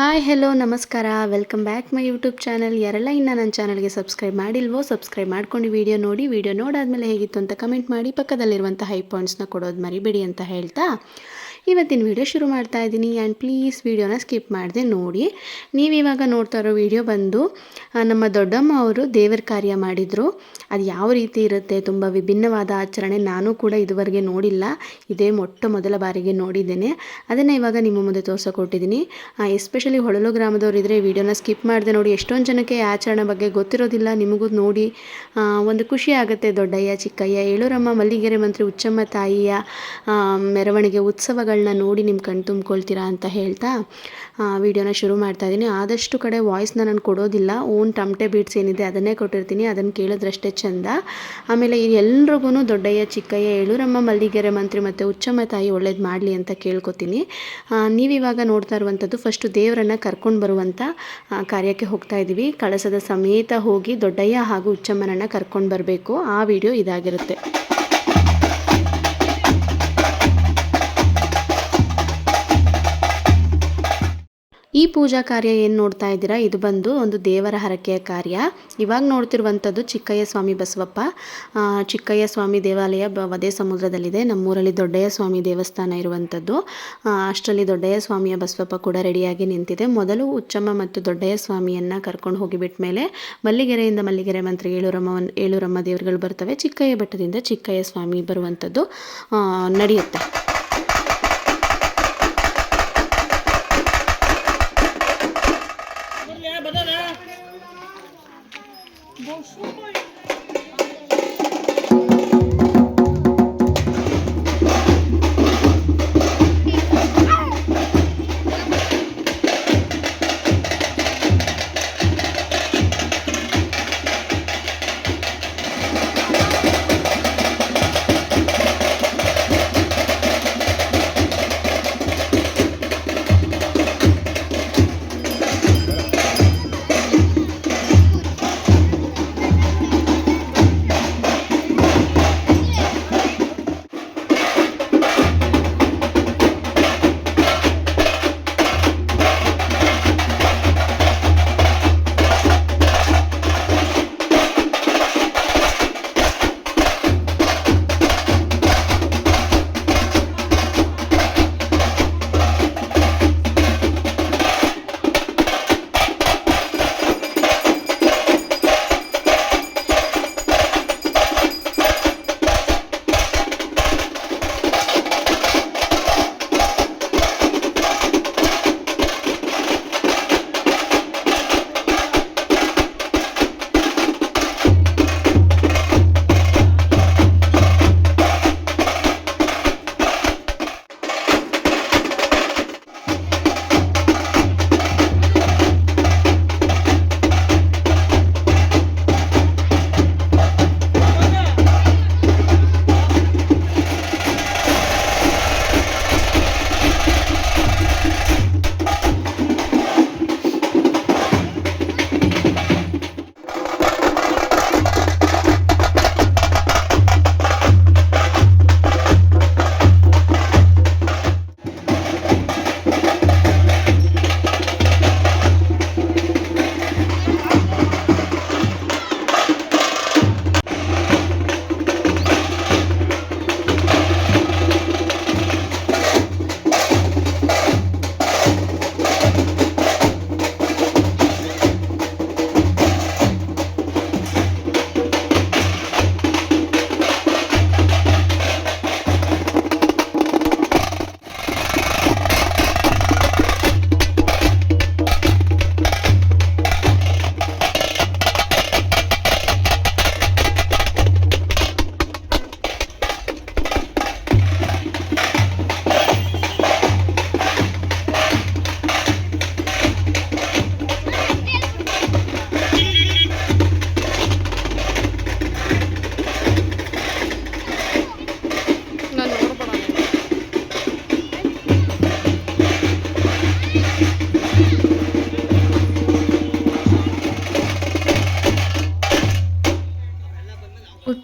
Hi hello ನಮಸ್ಕಾರ welcome back my YouTube channel. ಯಾರೆಲ್ಲ ಇನ್ನು ನನ್ನ ಚಾನಲ್ಗೆ ಸಬ್ಸ್ಕ್ರೈಬ್ ಮಾಡಿಲ್ವೋ ಸಬ್ಸ್ಕ್ರೈಬ್ ಮಾಡ್ಕೊಂಡು ವಿಡಿಯೋ ನೋಡಿ. ವಿಡಿಯೋ ನೋಡಾದ್ಮೇಲೆ ಹೇಗಿತ್ತು ಅಂತ ಕಮೆಂಟ್ ಮಾಡಿ, ಪಕ್ಕದಲ್ಲಿರುವಂಥ ಹೈ ಪಾಯಿಂಟ್ಸ್ನ ಕೊಡೋದು ಮರಿಬೇಡಿ ಅಂತ ಹೇಳ್ತಾ ಇವತ್ತಿನ ವಿಡಿಯೋ ಶುರು ಮಾಡ್ತಾ ಇದ್ದೀನಿ. ಆ್ಯಂಡ್ ಪ್ಲೀಸ್ ವಿಡಿಯೋನ ಸ್ಕಿಪ್ ಮಾಡದೆ ನೋಡಿ. ನೀವಿವಾಗ ನೋಡ್ತಾ ಇರೋ ವಿಡಿಯೋ ಬಂದು ನಮ್ಮ ದೊಡ್ಡಮ್ಮ ಅವರು ದೇವರ ಕಾರ್ಯ ಮಾಡಿದರು. ಅದು ಯಾವ ರೀತಿ ಇರುತ್ತೆ, ತುಂಬ ವಿಭಿನ್ನವಾದ ಆಚರಣೆ. ನಾನು ಕೂಡ ಇದುವರೆಗೆ ನೋಡಿಲ್ಲ, ಇದೇ ಮೊದಲ ಬಾರಿಗೆ ನೋಡಿದ್ದೇನೆ. ಅದನ್ನು ಇವಾಗ ನಿಮ್ಮ ಮುಂದೆ ತೋರಿಸೋಕೊಟ್ಟಿದ್ದೀನಿ. ಎಸ್ಪೆಷಲಿ ಹೊಳಲು ಗ್ರಾಮದವ್ರು ಇದ್ದರೆ ವಿಡಿಯೋನ ಸ್ಕಿಪ್ ಮಾಡಿದೆ ನೋಡಿ. ಎಷ್ಟೊಂದು ಜನಕ್ಕೆ ಆಚರಣೆ ಬಗ್ಗೆ ಗೊತ್ತಿರೋದಿಲ್ಲ. ನಿಮಗೂ ನೋಡಿ ಒಂದು ಖುಷಿ ಆಗುತ್ತೆ. ದೊಡ್ಡಯ್ಯ, ಚಿಕ್ಕಯ್ಯ, ಏಳೂರಮ್ಮ, ಮಲ್ಲಿಗೆರೆ ಮಂತ್ರಿ, ಉಚ್ಚಮ್ಮ ತಾಯಿಯ ಮೆರವಣಿಗೆ ಉತ್ಸವಗಳನ್ನ ನೋಡಿ ನಿಮ್ಮ ಕಣ್ ತುಂಬಿಕೊಳ್ತೀರಾ ಅಂತ ಹೇಳ್ತಾ ವಿಡಿಯೋನ ಶುರು ಮಾಡ್ತಾ ಇದ್ದೀನಿ. ಆದಷ್ಟು ಕಡೆ ವಾಯ್ಸ್ನ ನಾನು ಕೊಡೋದಿಲ್ಲ, ಓನ್ ಟಮಟೆ ಬೀಟ್ಸ್ ಏನಿದೆ ಅದನ್ನೇ ಕೊಟ್ಟಿರ್ತೀನಿ, ಅದನ್ನು ಕೇಳಿದ್ರಷ್ಟೇ ಚೆಂದ. ಆಮೇಲೆ ಎಲ್ರಿಗೂ ದೊಡ್ಡಯ್ಯ, ಚಿಕ್ಕಯ್ಯ, ಏಳೂರಮ್ಮ, ಮಲ್ಲಿಗೆರೆ ಮಂತ್ರಿ ಮತ್ತು ಉಚ್ಚಮ್ಮ ತಾಯಿ ಒಳ್ಳೇದು ಮಾಡಲಿ ಅಂತ ಕೇಳ್ಕೊತೀನಿ. ನೀವಿವಾಗ ನೋಡ್ತಾ ಇರುವಂಥದ್ದು ಫಸ್ಟು ದೇವರನ್ನು ಕರ್ಕೊಂಡು ಬರುವಂಥ ಕಾರ್ಯಕ್ಕೆ ಹೋಗ್ತಾ ಇದ್ದೀವಿ. ಕಳಸದ ಸಮೇತ ಹೋಗಿ ದೊಡ್ಡಯ್ಯ ಹಾಗೂ ಉಚ್ಚಮ್ಮನನ್ನು ಕರ್ಕೊಂಡು ಬರಬೇಕು. ಆ ವಿಡಿಯೋ ಇದಾಗಿರುತ್ತೆ. ಈ ಪೂಜಾ ಕಾರ್ಯ ಏನು ನೋಡ್ತಾ ಇದ್ದೀರಾ, ಇದು ಬಂದು ಒಂದು ದೇವರ ಹರಕೆಯ ಕಾರ್ಯ. ಇವಾಗ ನೋಡ್ತಿರುವಂಥದ್ದು ಚಿಕ್ಕಯ್ಯ ಸ್ವಾಮಿ ಬಸವಪ್ಪ. ಚಿಕ್ಕಯ್ಯ ಸ್ವಾಮಿ ದೇವಾಲಯ ವದೇ ಸಮುದ್ರದಲ್ಲಿದೆ. ನಮ್ಮೂರಲ್ಲಿ ದೊಡ್ಡಯ್ಯ ಸ್ವಾಮಿ ದೇವಸ್ಥಾನ ಇರುವಂಥದ್ದು. ಅಷ್ಟರಲ್ಲಿ ದೊಡ್ಡಯ್ಯ ಸ್ವಾಮಿಯ ಬಸವಪ್ಪ ಕೂಡ ರೆಡಿಯಾಗಿ ನಿಂತಿದೆ. ಮೊದಲು ಉಚ್ಚಮ್ಮ ಮತ್ತು ದೊಡ್ಡಯ್ಯ ಸ್ವಾಮಿಯನ್ನು ಕರ್ಕೊಂಡು ಹೋಗಿಬಿಟ್ಟ ಮೇಲೆ ಮಲ್ಲಿಗೆರೆಯಿಂದ ಮಲ್ಲಿಗೆರೆ ಮಂತ್ರಿ ಏಳೂರಮ್ಮ ದೇವರುಗಳು ಬರ್ತವೆ. ಚಿಕ್ಕಯ್ಯ ಬೆಟ್ಟದಿಂದ ಚಿಕ್ಕಯ್ಯ ಸ್ವಾಮಿ ಬರುವಂಥದ್ದು ನಡೆಯುತ್ತೆ.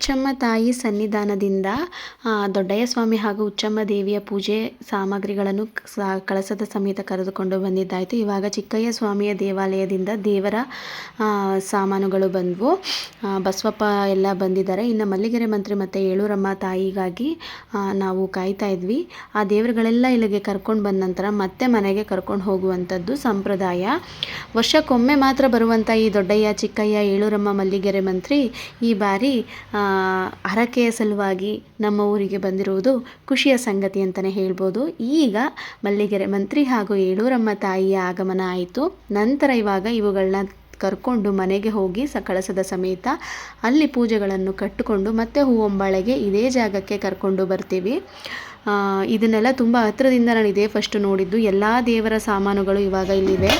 ಉಚ್ಚಮ್ಮ ತಾಯಿ ಸನ್ನಿಧಾನದಿಂದ ದೊಡ್ಡಯ್ಯ ಸ್ವಾಮಿ ಹಾಗೂ ಉಚ್ಚಮ್ಮ ದೇವಿಯ ಪೂಜೆ ಸಾಮಗ್ರಿಗಳನ್ನು ಕಳಸದ ಸಮೇತ ಕರೆದುಕೊಂಡು ಬಂದಿದ್ದಾಯಿತು. ಇವಾಗ ಚಿಕ್ಕಯ್ಯ ಸ್ವಾಮಿಯ ದೇವಾಲಯದಿಂದ ದೇವರ ಸಾಮಾನುಗಳು ಬಂದವು. ಬಸವಪ್ಪ ಎಲ್ಲ ಬಂದಿದ್ದಾರೆ. ಇನ್ನು ಮಲ್ಲಿಗೆರೆ ಮಂತ್ರಿ ಮತ್ತು ಏಳೂರಮ್ಮ ತಾಯಿಗಾಗಿ ನಾವು ಕಾಯ್ತಾ ಇದ್ವಿ. ಆ ದೇವರುಗಳೆಲ್ಲ ಇಲ್ಲಿಗೆ ಕರ್ಕೊಂಡು ಬಂದ ನಂತರ ಮತ್ತೆ ಮನೆಗೆ ಕರ್ಕೊಂಡು ಹೋಗುವಂಥದ್ದು ಸಂಪ್ರದಾಯ. ವರ್ಷಕ್ಕೊಮ್ಮೆ ಮಾತ್ರ ಬರುವಂಥ ಈ ದೊಡ್ಡಯ್ಯ, ಚಿಕ್ಕಯ್ಯ, ಏಳೂರಮ್ಮ, ಮಲ್ಲಿಗೆರೆ ಮಂತ್ರಿ ಈ ಬಾರಿ ಹರಕೆಯ ಸಲುವಾಗಿ ನಮ್ಮ ಊರಿಗೆ ಬಂದಿರುವುದು ಖುಷಿಯ ಸಂಗತಿ ಅಂತಲೇ ಹೇಳ್ಬೋದು. ಈಗ ಮಲ್ಲಿಗೆರೆ ಮಂತ್ರಿ ಹಾಗೂ ಏಳೂರಮ್ಮ ತಾಯಿಯ ಆಗಮನ ಆಯಿತು. ನಂತರ ಇವಾಗ ಇವುಗಳನ್ನ ಕರ್ಕೊಂಡು ಮನೆಗೆ ಹೋಗಿ ಕಳಸದ ಸಮೇತ ಅಲ್ಲಿ ಪೂಜೆಗಳನ್ನು ಕಟ್ಟಿಕೊಂಡು ಮತ್ತೆ ಹೂವಂಬಾಳೆಗೆ ಇದೇ ಜಾಗಕ್ಕೆ ಕರ್ಕೊಂಡು ಬರ್ತೀವಿ. ಇದನ್ನೆಲ್ಲ ತುಂಬ ಹತ್ತಿರದಿಂದ ನಾನು ಇದೇ ಫಸ್ಟ್ ನೋಡಿದ್ದು. ಎಲ್ಲ ದೇವರ ಸಾಮಾನುಗಳು ಇವಾಗ ಇಲ್ಲಿವೆ.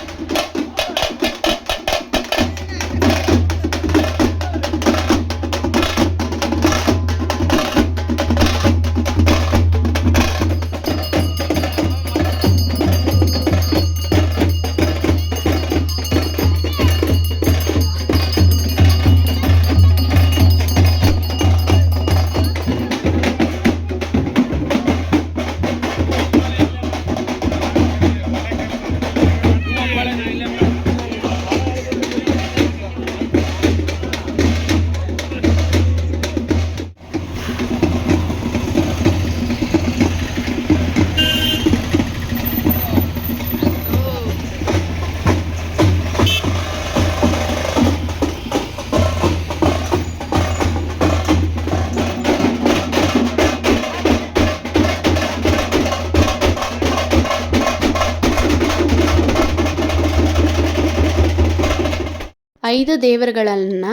5 ದೇವರುಗಳನ್ನು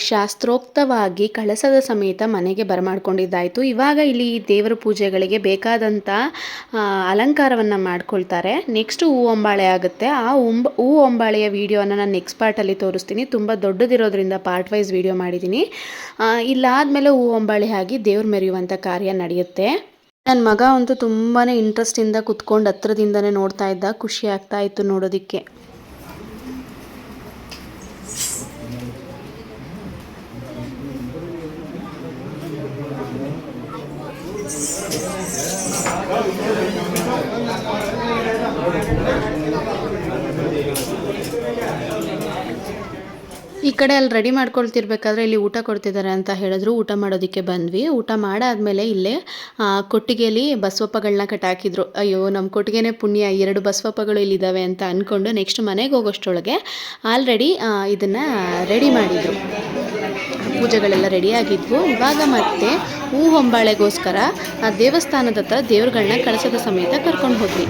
ಶಾಸ್ತ್ರೋಕ್ತವಾಗಿ ಕಳಸದ ಸಮೇತ ಮನೆಗೆ ಬರಮಾಡ್ಕೊಂಡಿದ್ದಾಯಿತು. ಇವಾಗ ಇಲ್ಲಿ ದೇವರ ಪೂಜೆಗಳಿಗೆ ಬೇಕಾದಂಥ ಅಲಂಕಾರವನ್ನು ಮಾಡ್ಕೊಳ್ತಾರೆ. ನೆಕ್ಸ್ಟ್ ಹೂ ಹೊಂಬಾಳೆ ಆಗುತ್ತೆ. ಆ ಹೂ ಹೊಂಬಾಳೆಯ ವಿಡಿಯೋನ ನಾನು ನೆಕ್ಸ್ಟ್ ಪಾರ್ಟಲ್ಲಿ ತೋರಿಸ್ತೀನಿ. ತುಂಬ ದೊಡ್ಡದಿರೋದ್ರಿಂದ ಪಾರ್ಟ್ ವೈಸ್ ವಿಡಿಯೋ ಮಾಡಿದ್ದೀನಿ. ಇಲ್ಲಾದಮೇಲೆ ಹೂ ಹೊಂಬಾಳೆ ಆಗಿ ದೇವ್ರು ಮೆರೆಯುವಂಥ ಕಾರ್ಯ ನಡೆಯುತ್ತೆ. ನನ್ನ ಮಗ ಅಂತೂ ತುಂಬಾ ಇಂಟ್ರೆಸ್ಟಿಂದ ಕುತ್ಕೊಂಡು ಹತ್ರದಿಂದನೇ ನೋಡ್ತಾ ಇದ್ದ. ಖುಷಿ ಆಗ್ತಾ ಇತ್ತು ನೋಡೋದಕ್ಕೆ. ಈ ಕಡೆ ಅಲ್ಲಿ ರೆಡಿ ಮಾಡ್ಕೊಳ್ತಿರ್ಬೇಕಾದ್ರೆ ಇಲ್ಲಿ ಊಟ ಕೊಡ್ತಿದ್ದಾರೆ ಅಂತ ಹೇಳಿದ್ರು. ಊಟ ಮಾಡೋದಕ್ಕೆ ಬಂದ್ವಿ. ಊಟ ಮಾಡಾದ್ಮೇಲೆ ಇಲ್ಲೇ ಕೊಟ್ಟಿಗೆಯಲ್ಲಿ ಬಸವಪ್ಪಗಳನ್ನ ಕಟ್ಟಾಕಿದ್ರು. ಅಯ್ಯೋ ನಮ್ಮ ಕೊಟ್ಟಿಗೆನೇ ಪುಣ್ಯ, 2 ಬಸವಪ್ಪಗಳು ಇಲ್ಲಿದ್ದಾವೆ ಅಂತ ಅಂದ್ಕೊಂಡು ನೆಕ್ಸ್ಟ್ ಮನೆಗೆ ಹೋಗೋಷ್ಟರೊಳಗೆ ಆಲ್ರೆಡಿ ಇದನ್ನು ರೆಡಿ ಮಾಡಿದರು. ಪೂಜೆಗಳೆಲ್ಲ ರೆಡಿಯಾಗಿದ್ವು. ಇವಾಗ ಮತ್ತೆ ಹೂ ಹೊಂಬಾಳೆಗೋಸ್ಕರ ಆ ದೇವಸ್ಥಾನದ ಹತ್ರ ದೇವ್ರುಗಳನ್ನ ಕಳಸದ ಸಮೇತ ಕರ್ಕೊಂಡು ಹೋದ್ವಿ.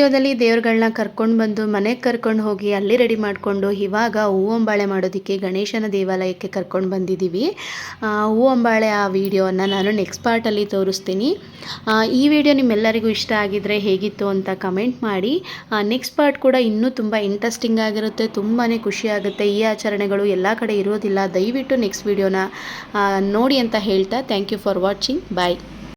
ವಿಡಿಯೋದಲ್ಲಿ ದೇವ್ರುಗಳನ್ನ ಕರ್ಕೊಂಡು ಬಂದು ಮನೆಗೆ ಕರ್ಕೊಂಡು ಹೋಗಿ ಅಲ್ಲಿ ರೆಡಿ ಮಾಡಿಕೊಂಡು ಇವಾಗ ಹೂವಂಬಾಳೆ ಮಾಡೋದಕ್ಕೆ ಗಣೇಶನ ದೇವಾಲಯಕ್ಕೆ ಕರ್ಕೊಂಡು ಬಂದಿದ್ದೀವಿ. ಹೂವಂಬಾಳೆ ಆ ವಿಡಿಯೋನ ನಾನು ನೆಕ್ಸ್ಟ್ ಪಾರ್ಟಲ್ಲಿ ತೋರಿಸ್ತೀನಿ. ಈ ವಿಡಿಯೋ ನಿಮ್ಮೆಲ್ಲರಿಗೂ ಇಷ್ಟ ಆಗಿದ್ದರೆ ಹೇಗಿತ್ತು ಅಂತ ಕಮೆಂಟ್ ಮಾಡಿ. ನೆಕ್ಸ್ಟ್ ಪಾರ್ಟ್ ಕೂಡ ಇನ್ನೂ ತುಂಬ ಇಂಟ್ರೆಸ್ಟಿಂಗ್ ಆಗಿರುತ್ತೆ, ತುಂಬಾ ಖುಷಿಯಾಗುತ್ತೆ. ಈ ಆಚರಣೆಗಳು ಎಲ್ಲ ಕಡೆ ಇರೋದಿಲ್ಲ, ದಯವಿಟ್ಟು ನೆಕ್ಸ್ಟ್ ವಿಡಿಯೋನ ನೋಡಿ ಅಂತ ಹೇಳ್ತಾ thank you for watching. Bye.